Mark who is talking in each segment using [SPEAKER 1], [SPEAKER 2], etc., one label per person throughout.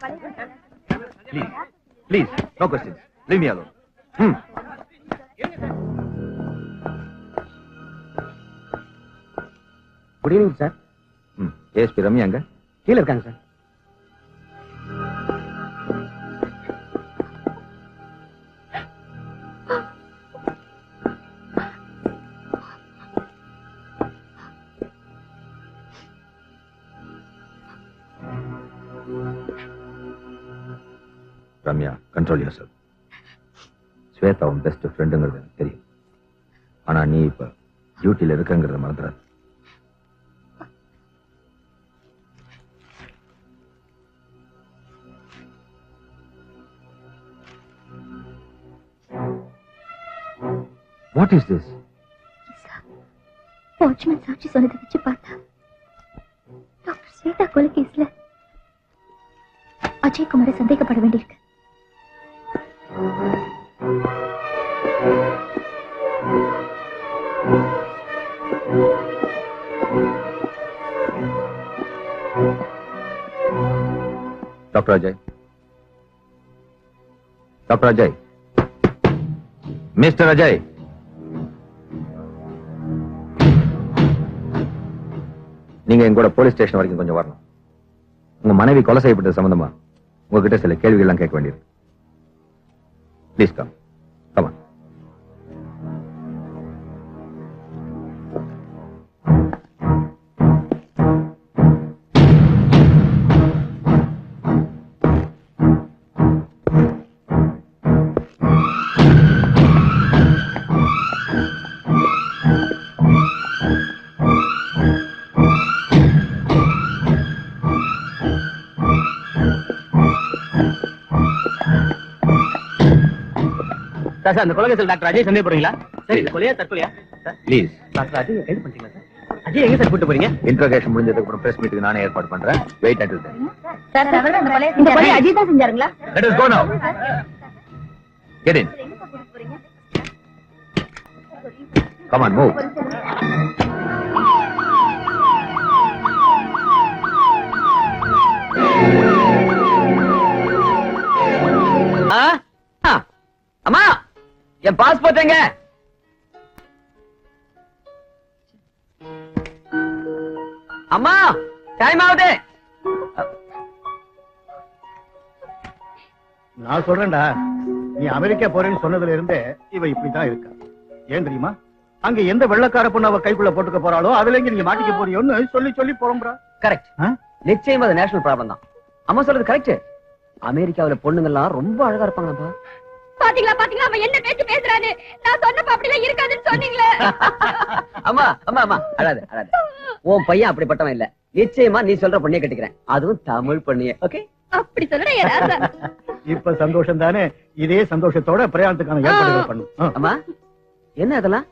[SPEAKER 1] Please, please, no questions. Leave me alone.
[SPEAKER 2] Good evening sir.
[SPEAKER 1] ASP Ramya அங்க
[SPEAKER 2] கீழே இருக்காங்க சார்.
[SPEAKER 1] Ramya, control yourself. Swetha உன் பெஸ்ட் ஃப்ரெண்டுங்கிறது எனக்கு தெரியும். ஆனா நீ இப்ப டியூட்டியில இருக்கங்கிறத மறந்துடாது. What is this?
[SPEAKER 3] வாட்ச்மேன் சாட்சி சொன்னதை வச்சு பார்த்தா டாக்டர் ஸ்வேதா கொலை கேஸ்ல அஜய் குமாரை சந்தேகப்பட வேண்டியிருக்கு.
[SPEAKER 1] Doctor Ajay, doctor Ajay, mister Ajay, நீங்க எங்கூட போலீஸ் ஸ்டேஷன் வரைக்கும் கொஞ்சம் வரணும். உங்க மனைவி கொலை செய்யப்பட்டது சம்பந்தமா உங்ககிட்ட சில கேள்விகள் எல்லாம் கேட்க வேண்டியது. Please come. கமான்.
[SPEAKER 2] சார், அந்த கொலை டாக்டர் அஜய் சந்தேகப்படுறீங்களா? சரி, கொலையா தற்கொலையா?
[SPEAKER 1] ப்ளீஸ்.
[SPEAKER 2] டாக்டர் அஜய் கைது பண்ணிட்டீங்களா சார்? அஜய் எங்க சார் கூட்டு போறீங்க?
[SPEAKER 1] இன்ட்ரோகேஷன் முடிஞ்சதுக்கு அப்புறம் பிரஸ் மீட்டுக்கு நானே ஏற்பாடு பண்றேன். Wait until then.
[SPEAKER 3] சார், இந்த கொலை அஜய் தான் செஞ்சாருங்களா?
[SPEAKER 1] Let us go now. Get in. Come on, move.
[SPEAKER 2] அம்மா, என் பாஸ்போர்ட் எங்க? அம்மா, டைம் ஆகுது.
[SPEAKER 4] நான் சொல்றேன்டா, நீ அமெரிக்கா போறேன்னு சொன்னதுல இருந்தே இவ இப்படிதான் இருக்கா. ஏன் தெரியுமா? அங்க எந்த வெள்ளக்கார பொண்ணு அவ கைக்குள்ள போட்டுக்க போறாளோ அதுல இங்க நீங்க மாட்டிக்க போறியோன்னு சொல்லி சொல்லி போறோம்டா.
[SPEAKER 2] கரெக்ட். நிச்சயமா அது நேஷனல் ப்ராப்ளம் தான். அம்மா சொல்றது கரெக்ட். அமெரிக்காவுல பொண்ணுங்க எல்லாம் ரொம்ப அழகா இருப்பாங்கப்பா.
[SPEAKER 3] பாத்தீங்களா பாத்தீங்களா அவன் என்ன பேச்சு பேசுறானு? நான் சொன்னப்ப அப்படிலாம் இருக்காதுன்னு சொன்னீங்களே.
[SPEAKER 2] அம்மா அம்மா அம்மா, அழாத அழாத. உன் பையன் அப்படிப்பட்டவன் இல்ல. நிச்சயமா நீ சொல்ற பொண்ணிய கட்டிக்கிறேன். அதுவும் தமிழ் பொண்ணிய. ஓகே,
[SPEAKER 3] அப்படி சொல்லுடா யாரா?
[SPEAKER 4] இப்ப சந்தோஷம் தானே? இதே சந்தோஷத்தோட பிரயாணத்துக்கான ஏற்பாடுகள் பண்ணும்.
[SPEAKER 2] அம்மா, என்ன அதெல்லாம்?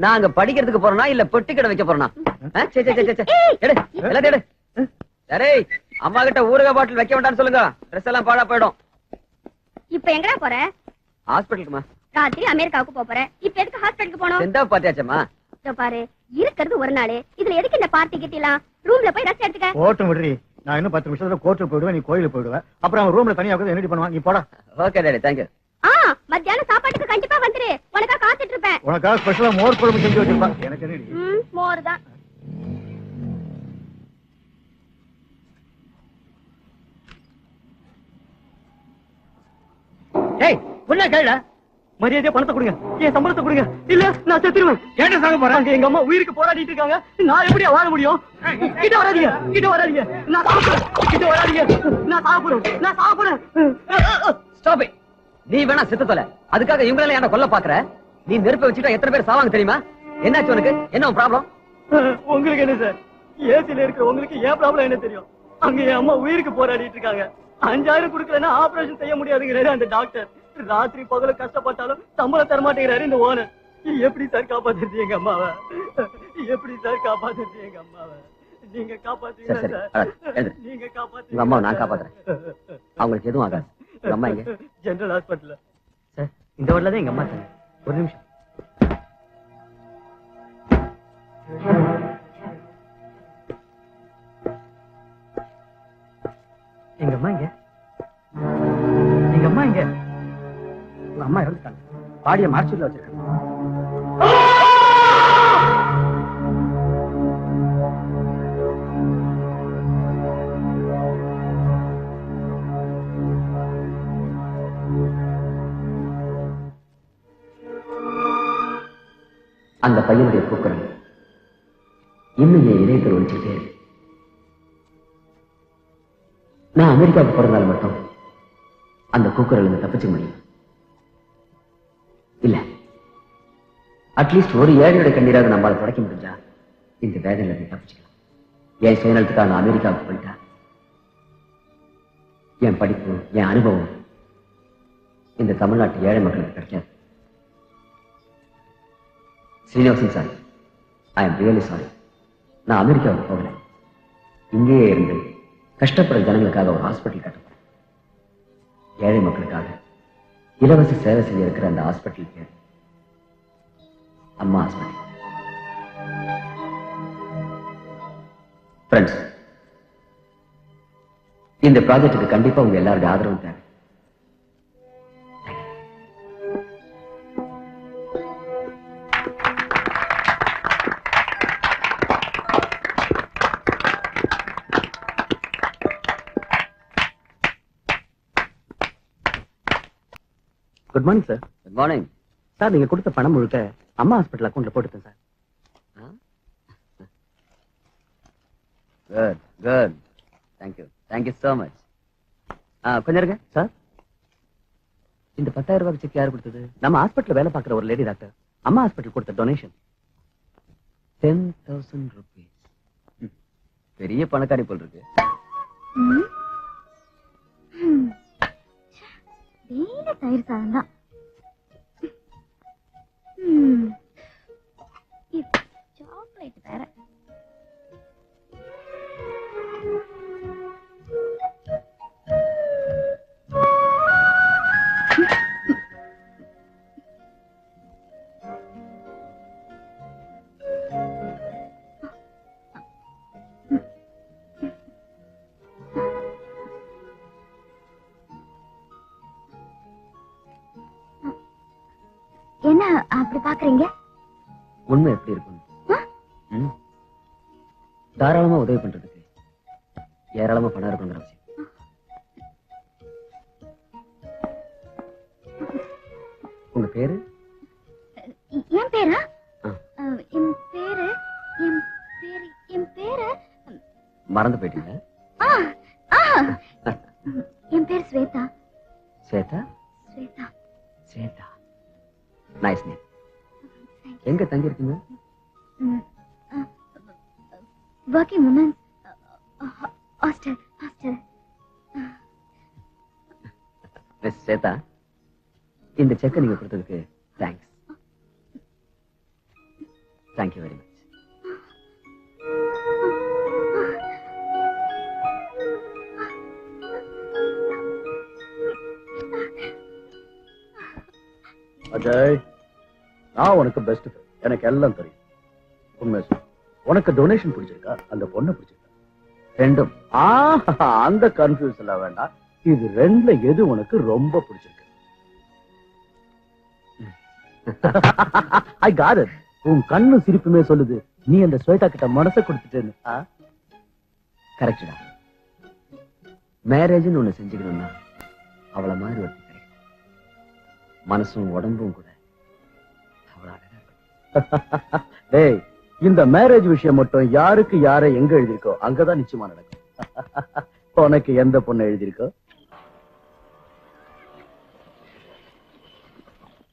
[SPEAKER 2] நாங்க படிக்கிறதுக்கு போறோம்னா இல்ல பெட்டி கடை வைக்க போறோம்னா? சரி, அம்மா கிட்ட ஊறுகாய் பாட்டில் வைக்க வேண்டாம்னு சொல்லுங்க. ட்ரெஸ் எல்லாம் பாழா போயிடும்.
[SPEAKER 3] இப்ப எங்கடா போற?
[SPEAKER 2] ஹாஸ்பிட்டலுக்குமா?
[SPEAKER 3] ராத்திரி அமெரிக்காவுக்கு போறேன். இப்ப எதுக்கு ஹாஸ்பிட்டலுக்கு போறோம்?
[SPEAKER 2] செந்தா பாத்தியாச்சம்மா?
[SPEAKER 3] பாரு, இருக்கிறது ஒரு நாள். இதுல எதுக்கு இந்த பார்ட்டி கிட்டலாம்? ரூம்ல போய் ரெஸ்ட் எடுத்துக்க.
[SPEAKER 4] ஓட்டும் விடுறி. நான் இன்னும் 10 நிமிஷத்துல கோர்ட்டுக்கு போயிடுவேன், நீ கோயிலுக்கு போயிடுவேன். அப்புறம் அவன் ரூம்ல தனியா உட்கார்ந்து என்னடி பண்ணுவான்? நீ போடா.
[SPEAKER 2] Okay daddy, thank you.
[SPEAKER 3] மத்தியானம் சாப்பாட்டுக்கு கண்டிப்பா வந்துரு. உனக்கா காத்துட்டு இருப்பேன்.
[SPEAKER 4] உனக்காக ஸ்பெஷலா மோர் குழம்பு செஞ்சு வச்சிருப்பா. எனக்கு என்னடி?
[SPEAKER 3] மோர் தான்.
[SPEAKER 2] ஏய், உன்ன கேளுடா.
[SPEAKER 4] மரியாதையா பணத்தை கொடுங்க, என் சம்பளத்தை கொடுங்க. இல்ல நான் செத்துருவேன். கேட்ட சாக போறேன். எங்க அம்மா உயிருக்கு போராடிட்டு இருக்காங்க. நான் எப்படியா வாழ முடியும்? கிட்ட வராதீங்க, கிட்ட வராதீங்க. நான் சாப்பிடுறேன். கிட்ட வராதீங்க. நான் சாப்பிடுறேன். நான் சாப்பிடுறேன்.
[SPEAKER 2] Stop it. நீ வேணா செத்து தொலை. அதுக்காக இவங்கள ஏன்டா கொல்ல பாக்குற? நீ நெருப்பை வச்சுட்டா எத்தனை பேர் சாவாங்க தெரியுமா? என்னாச்சு உனக்கு? என்ன ப்ராப்ளம்?
[SPEAKER 4] உங்களுக்கு என்ன சார்? ஏசில இருக்கிற உங்களுக்கு ஏன் ப்ராப்ளம் என்ன தெரியும்? அங்க என் அம்மா உயிருக்கு போராடிட்டு இருக்காங்க. 5000 கொடுக்கலன்னா ஆபரேஷன் செய்ய முடியாதுங்கிறாரு அந்த டாக்டர். ராத்திரி பகல கஷ்டப்பட்டாலும் சம்பளம் தர மாட்டேங்கிறாரு இந்த ஓனர். எப்படி சார் காப்பாத்துறது எங்க அம்மாவை? எப்படி சார் காப்பாத்துறது எங்க அம்மாவை? நீங்க காப்பாத்துங்க சார். நீங்க காப்பாத்துங்க.
[SPEAKER 2] உங்க அம்மாவை நான் காப்பாத்துறேன். அவங்களுக்கு எதுவும் ஆகாது. உங்க அம்மா எங்க?
[SPEAKER 4] ஜெனரல் ஹாஸ்பிட்டல்ல
[SPEAKER 2] சார். இந்த வார்டுல தான் எங்க அம்மா இருக்காங்க. ஒரு நிமிஷம். எங்க அம்மா எங்க? எங்க? உங்க அம்மா இறந்துட்டாங்க. பாடிய மார்ச்சில் வச்சிருக்காங்க. அந்த பையனுடைய கூக்குரல் இன்னும் என் இதயத்தில் ஒழிச்சுட்டே இருக்கு. நான் அமெரிக்காவுக்கு பிறந்தால் மட்டும் அந்த கூக்குரல் தப்பிச்சு முடியும் இல்ல. அட்லீஸ்ட் ஒரு ஏழையோட கண்ணீராக நம்மளால தொடக்க முடிஞ்சா இந்த வேதனையில இருந்து தப்பிச்சுக்கலாம். என் சுயநலத்துக்காக நான் அமெரிக்காவுக்கு போயிட்டா என் படிப்பு, என் அனுபவம் இந்த தமிழ்நாட்டு ஏழை மக்களுக்கு கிடைக்காது. Srinivasan sir, I am really sorry. நான் அமெரிக்காவுக்கு போகல. இங்கேயே இருந்து கஷ்டப்படுற ஜனங்களுக்காக ஒரு ஹாஸ்பிட்டல் கட்டப்போறேன். ஏழை மக்களுக்காக இலவச சேவை செய்ய இருக்கிற அந்த ஹாஸ்பிட்டல் பேர் அம்மா ஹாஸ்பிட்டல். ஃப்ரெண்ட்ஸ், இந்த ப்ராஜெக்டுக்கு கண்டிப்பா உங்க எல்லாருடைய ஆதரவும் தேவை. Good morning sir. Good morning sir. நீங்க கொடுத்த பணம் முழுக்க அம்மா ஹாஸ்பிட்டல் அக்கௌண்ட்ல போட்டுட்டேன் sir. Good good. Thank you so much. கொஞ்சம் இருங்க சார். இந்த 10,000 ரூபாய் செக் யாரு கொடுத்தது? நம்ம ஹாஸ்பிட்டல் வேலை பார்க்குற ஒரு லேடி டாக்டர் அம்மா ஹாஸ்பிட்டல் கொடுத்த டொனேஷன். 10,000 rupees. பெரிய பணக்காரி போல் இருக்கு.
[SPEAKER 3] தயிர் சாதம் தான். சாக்லேட் வேற. என்ன அப்படி பாக்குறீங்க?
[SPEAKER 2] உண்மை எப்படி இருக்கும்? தாராளமா உதவி பண்றதுக்கு ஏராளமா பணம் இருக்கணுங்கிற அவசியம். உங்க பேரு?
[SPEAKER 3] என் பேரா? என் பேரு என் பேரு
[SPEAKER 2] மறந்து போயிட்டீங்க?
[SPEAKER 3] என் பேர் ஸ்வேதா.
[SPEAKER 2] ஸ்வேதா?
[SPEAKER 3] ஸ்வேதா.
[SPEAKER 2] ஸ்வேதா. Nice name. எங்க தங்கி இருக்கீங்க?
[SPEAKER 3] working women hostel.
[SPEAKER 2] Miss Shweta, இந்த செக்கை நீங்க கொடுத்ததுக்கு thanks. Thank you very much.
[SPEAKER 5] Ajay, நான் உனக்கு பெஸ்ட் ஃப்ரெண்ட். எனக்கு எல்லாம் தெரியும். உண்மை சொல்லு, உனக்கு டொனேஷன் பிடிச்சிருக்கா, அந்த பொண்ணை பிடிச்சிருக்கா?
[SPEAKER 2] ரெண்டும்.
[SPEAKER 5] அந்த கன்ஃபியூஸ் எல்லாம் வேண்டாம். இது ரெண்டுல எது உனக்கு ரொம்ப பிடிச்சிருக்கு? I got it. உன் கண்ணு சிரிப்புமே சொல்லுது நீ அந்த ஸ்வேதா கிட்ட மனசை கொடுத்துட்டேன்னு.
[SPEAKER 2] கரெக்டா. மேரேஜ்னு ஒண்ணு செஞ்சுக்கணும்னா அவளை மாதிரி ஒரு மனசும் உடம்பும் கூட
[SPEAKER 5] டேய், இந்த மேரேஜ் விஷயம் மட்டும் யாருக்கு யாரை எங்க எழுதிருக்கோ அங்கதான் நிச்சயமா நடக்கும். உனக்கு எந்த பொண்ணு எழுதிருக்கோ?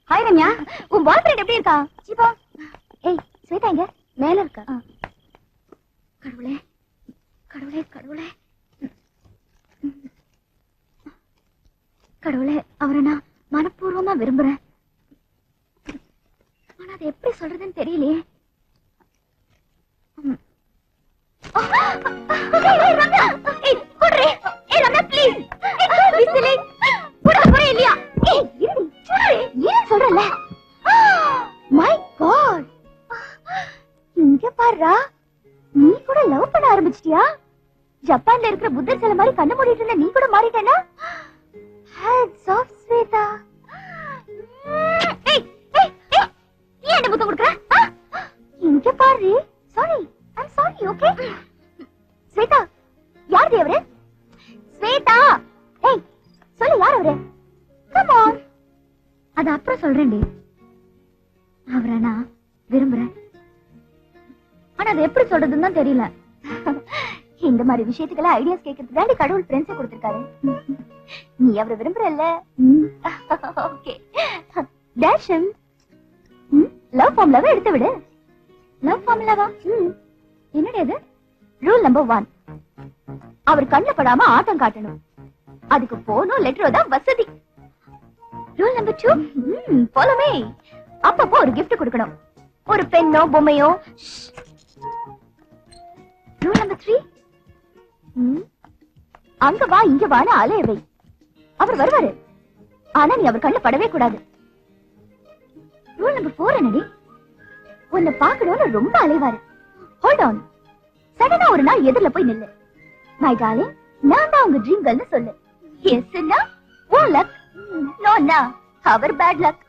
[SPEAKER 3] ஹாய் ரம்யா, உன் பாய் ஃப்ரெண்ட் எப்படி இருக்கா? சீபா. ஏய் ஸ்வேதா எங்க? மேல இருக்கா. கடவுளே கடவுளே கடவுளே கடவுளே, அவரை நான் மனப்பூர்வமா விரும்புறேன். ஆனா அது எப்படி சொல்றதுன்னு தெரியலையே. இங்க பாருடா, நீ கூட லவ் பண்ண ஆரம்பிச்சிட்டியா? ஜப்பான்ல இருக்கிற புத்தர் சிலை மாதிரி கண்ணு மூடிட்டு இருந்த நீ கூட மாறிட்டேனா? Heads off, Sweta. ஏய் ஏய் ஏய் நீ என்ன முத்தம் கொடுக்கற? இங்க பாரு. Sorry. I'm sorry, okay? Shweta, யார் அவரு? ஸ்வேதா. ஏய், சொல்லு யார் அவரு? Come on. அது அப்புறம் சொல்றேன்டி. அவரை நான் விரும்புறேன். ஆனா அது எப்படி சொல்றதுன்னு தான் தெரியல. இந்த மாதிரி விஷயத்துக்கெல்லாம் ஐடியாஸ் கேட்கறதுக்கு தான் கடவுள் ஃப்ரெண்ட்ஸை கொடுத்திருக்காரு. நீ அவரை விரும்புறல்ல? ஓகே. டேஷன் லவ் ஃபார்முலாவை எடுத்து விடு. லவ் ஃபார்முலாவா? என்னடி அது? ரூல் நம்பர் 1, அவர் கண்ணு படாம ஆட்டம் காட்டணும். அதுக்கு போனும் லெட்டரோ தான் வசதி. Rule number 2, follow me. அப்பப்போ ஒரு gift கொடுக்கணும். ஒரு பெண்ணோ பொம்மையோ. ரூல் நம்பர் 3, அங்க வா இங்க வான்னு அலையவை. அவர் வருவாரு, ஆனா நீ அவர் கண்ணு படவே கூடாது. ரூல் நம்பர் 4 என்னடி? உன்னை பாக்கணும்னு ரொம்ப அலைவாரு. Hold on. சடனா ஒரு நாள் எதிரில போய் நில்லு. மை டார்லிங், நான் தான் உங்க ட்ரீம் கேர்ள்னு சொல்லு. எஸ்னா உன் லக், நோனா அவர் பேட் லக்.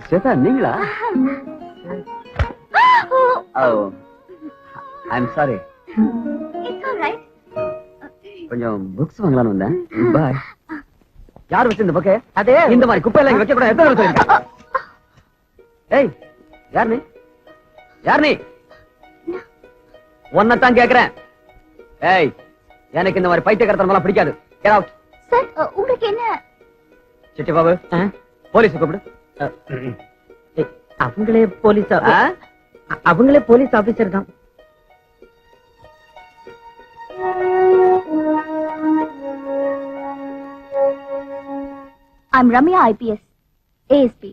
[SPEAKER 2] ஸ்வேதா, நீங்களா? I'm sorry.
[SPEAKER 3] It's alright.
[SPEAKER 2] கொஞ்சம் புக்ஸ் வாங்கலாம்னு வந்தேன். பாய்.
[SPEAKER 5] யார் வச்சு இந்த பக்கம்?
[SPEAKER 2] அதே இந்த மாதிரி குப்பை எல்லாம் வைக்க கூடாது. எத்தனை தடவை சொல்லிருக்கேன்? ஏய், யார் நீ? யார் நீ? ஒன்னதான் கேக்குறேன். ஏய், எனக்கு இந்த மாதிரி பைத்தியக்காரத்தனமெல்லாம் பிடிக்காது. Get out.
[SPEAKER 3] சார், உங்களுக்கு என்ன?
[SPEAKER 2] சிட்டி பாபு, போலீஸ் கூப்பிடு.
[SPEAKER 4] அவங்களே போலீஸ் ஆபீசர் தான்.
[SPEAKER 3] I'm Ramya, IPS, ASP.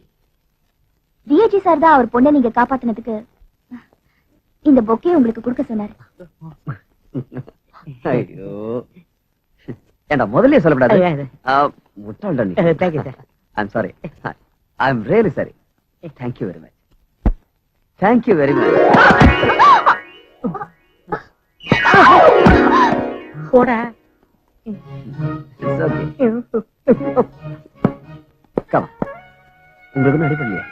[SPEAKER 3] DAG sir தான் அவர் பொண்ணை நீங்க காப்பாத்தினதுக்கு இந்த பொக்கே உங்களுக்கு கொடுக்க சொன்னாரு.
[SPEAKER 2] ஐயோ, ஏண்டா முதல்ல சொல்லக்கூடாது. முட்டாள்டா நீ.
[SPEAKER 4] Thank you, sir.
[SPEAKER 2] I'm sorry. I'm really sorry. Thank you very much. Thank you very much.
[SPEAKER 4] போடா.
[SPEAKER 2] It's okay. Come on. உங்களுக்கு அடி பண்ணலையா?